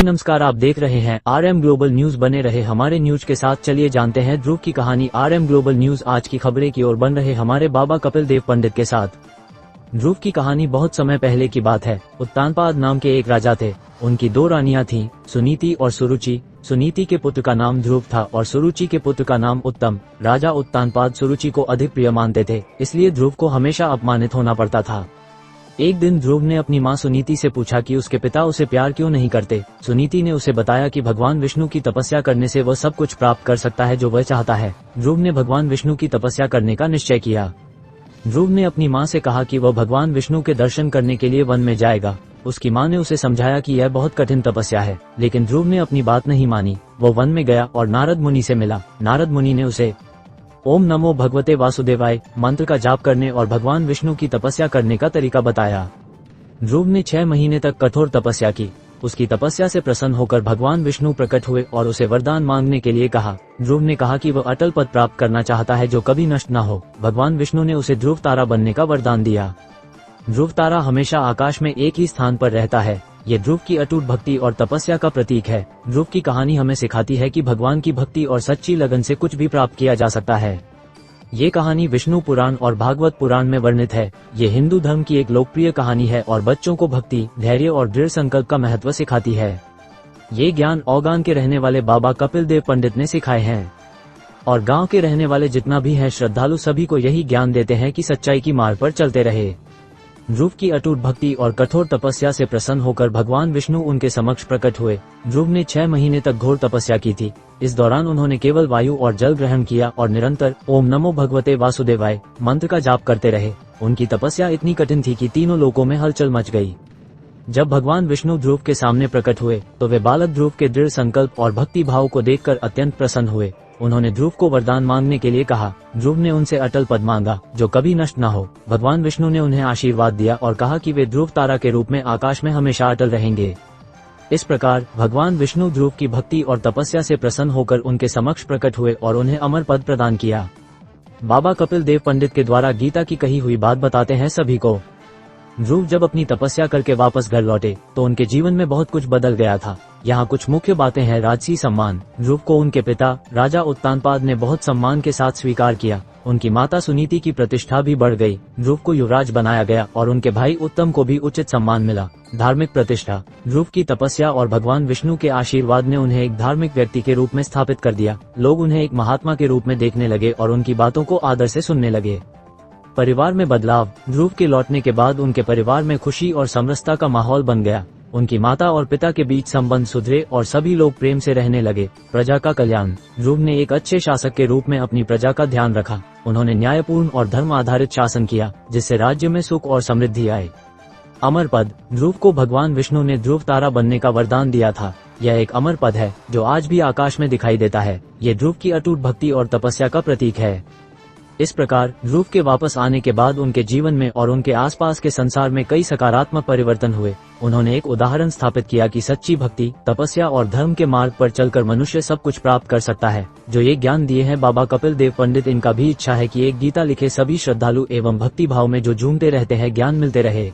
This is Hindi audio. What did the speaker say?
नमस्कार, आप देख रहे हैं RM ग्लोबल न्यूज। बने रहे हमारे न्यूज के साथ। चलिए जानते हैं ध्रुव की कहानी। RM ग्लोबल न्यूज आज की खबरें की ओर बन रहे हमारे बाबा कपिल देव पंडित के साथ। ध्रुव की कहानी बहुत समय पहले की बात है। उत्तानपाद नाम के एक राजा थे। उनकी दो रानियां थीं, सुनीति और सुरुचि। सुनीति के पुत्र का नाम ध्रुव था और सुरुचि के पुत्र का नाम उत्तम। राजा उत्तानपाद सुरुचि को अधिक प्रिय मानते थे, इसलिए ध्रुव को हमेशा अपमानित होना पड़ता था। एक दिन ध्रुव ने अपनी मां सुनीति से पूछा कि उसके पिता उसे प्यार क्यों नहीं करते। सुनीति ने उसे बताया कि भगवान विष्णु की तपस्या करने से वह सब कुछ प्राप्त कर सकता है जो वह चाहता है। ध्रुव ने भगवान विष्णु की तपस्या करने का निश्चय किया। ध्रुव ने अपनी मां से कहा कि वह भगवान विष्णु के दर्शन करने के लिए वन में जाएगा। उसकी मां ने उसे समझाया कि यह बहुत कठिन तपस्या है, लेकिन ध्रुव ने अपनी बात नहीं मानी। वो वन में गया और नारद मुनि से मिला। नारद मुनि ने उसे ओम नमो भगवते वासुदेवाय मंत्र का जाप करने और भगवान विष्णु की तपस्या करने का तरीका बताया। ध्रुव ने 6 महीने तक कठोर तपस्या की। उसकी तपस्या से प्रसन्न होकर भगवान विष्णु प्रकट हुए और उसे वरदान मांगने के लिए कहा। ध्रुव ने कहा कि वह अटल पद प्राप्त करना चाहता है जो कभी नष्ट न हो। भगवान विष्णु ने उसे ध्रुव तारा बनने का वरदान दिया। ध्रुव तारा हमेशा आकाश में एक ही स्थान पर रहता है। ये ध्रुव की अटूट भक्ति और तपस्या का प्रतीक है। ध्रुव की कहानी हमें सिखाती है कि भगवान की भक्ति और सच्ची लगन से कुछ भी प्राप्त किया जा सकता है। ये कहानी विष्णु पुराण और भागवत पुराण में वर्णित है। ये हिंदू धर्म की एक लोकप्रिय कहानी है और बच्चों को भक्ति, धैर्य और दृढ़ संकल्प का महत्व सिखाती है। ये ज्ञान औगान के रहने वाले बाबा कपिल देव पंडित ने सिखाए हैं और गांव के रहने वाले जितना भी है श्रद्धालु सभी को यही ज्ञान देते हैं कि सच्चाई की मार्ग पर चलते रहे। ध्रुव की अटूट भक्ति और कठोर तपस्या से प्रसन्न होकर भगवान विष्णु उनके समक्ष प्रकट हुए। ध्रुव ने 6 महीने तक घोर तपस्या की थी। इस दौरान उन्होंने केवल वायु और जल ग्रहण किया और निरंतर ओम नमो भगवते वासुदेवाय मंत्र का जाप करते रहे। उनकी तपस्या इतनी कठिन थी कि तीनों लोकों में हलचल मच गई। जब भगवान विष्णु ध्रुव के सामने प्रकट हुए तो वे बालक ध्रुव के दृढ़ संकल्प और भक्ति भाव को देखकर अत्यंत प्रसन्न हुए। उन्होंने ध्रुव को वरदान मांगने के लिए कहा। ध्रुव ने उनसे अटल पद मांगा जो कभी नष्ट न हो। भगवान विष्णु ने उन्हें आशीर्वाद दिया और कहा कि वे ध्रुव तारा के रूप में आकाश में हमेशा अटल रहेंगे। इस प्रकार भगवान विष्णु ध्रुव की भक्ति और तपस्या से प्रसन्न होकर उनके समक्ष प्रकट हुए और उन्हें अमर पद प्रदान किया। बाबा कपिल देव पंडित के द्वारा गीता की कही हुई बात बताते हैं सभी को। ध्रुव जब अपनी तपस्या करके वापस घर लौटे तो उनके जीवन में बहुत कुछ बदल गया था। यहाँ कुछ मुख्य बातें हैं। राजसी सम्मान। ध्रुव को उनके पिता राजा उत्तानपाद ने बहुत सम्मान के साथ स्वीकार किया। उनकी माता सुनीति की प्रतिष्ठा भी बढ़ गई। ध्रुव को युवराज बनाया गया और उनके भाई उत्तम को भी उचित सम्मान मिला। धार्मिक प्रतिष्ठा। ध्रुव की तपस्या और भगवान विष्णु के आशीर्वाद ने उन्हें एक धार्मिक व्यक्ति के रूप में स्थापित कर दिया। लोग उन्हें एक महात्मा के रूप में देखने लगे और उनकी बातों को आदर से सुनने लगे। परिवार में बदलाव। ध्रुव के लौटने के बाद उनके परिवार में खुशी और समरसता का माहौल बन गया। उनकी माता और पिता के बीच संबंध सुधरे और सभी लोग प्रेम से रहने लगे। प्रजा का कल्याण। ध्रुव ने एक अच्छे शासक के रूप में अपनी प्रजा का ध्यान रखा। उन्होंने न्यायपूर्ण और धर्म आधारित शासन किया जिससे राज्य में सुख और समृद्धि आए। अमर पद। ध्रुव को भगवान विष्णु ने ध्रुव तारा बनने का वरदान दिया था। यह एक अमर पद है जो आज भी आकाश में दिखाई देता है। ये ध्रुव की अटूट भक्ति और तपस्या का प्रतीक है। इस प्रकार ध्रुव के वापस आने के बाद उनके जीवन में और उनके आसपास के संसार में कई सकारात्मक परिवर्तन हुए। उन्होंने एक उदाहरण स्थापित किया कि सच्ची भक्ति, तपस्या और धर्म के मार्ग पर चलकर मनुष्य सब कुछ प्राप्त कर सकता है। जो ये ज्ञान दिए हैं बाबा कपिल देव पंडित, इनका भी इच्छा है कि एक गीता लिखे सभी श्रद्धालु एवं भक्ति भाव में जो झूमते रहते हैं ज्ञान मिलते रहे।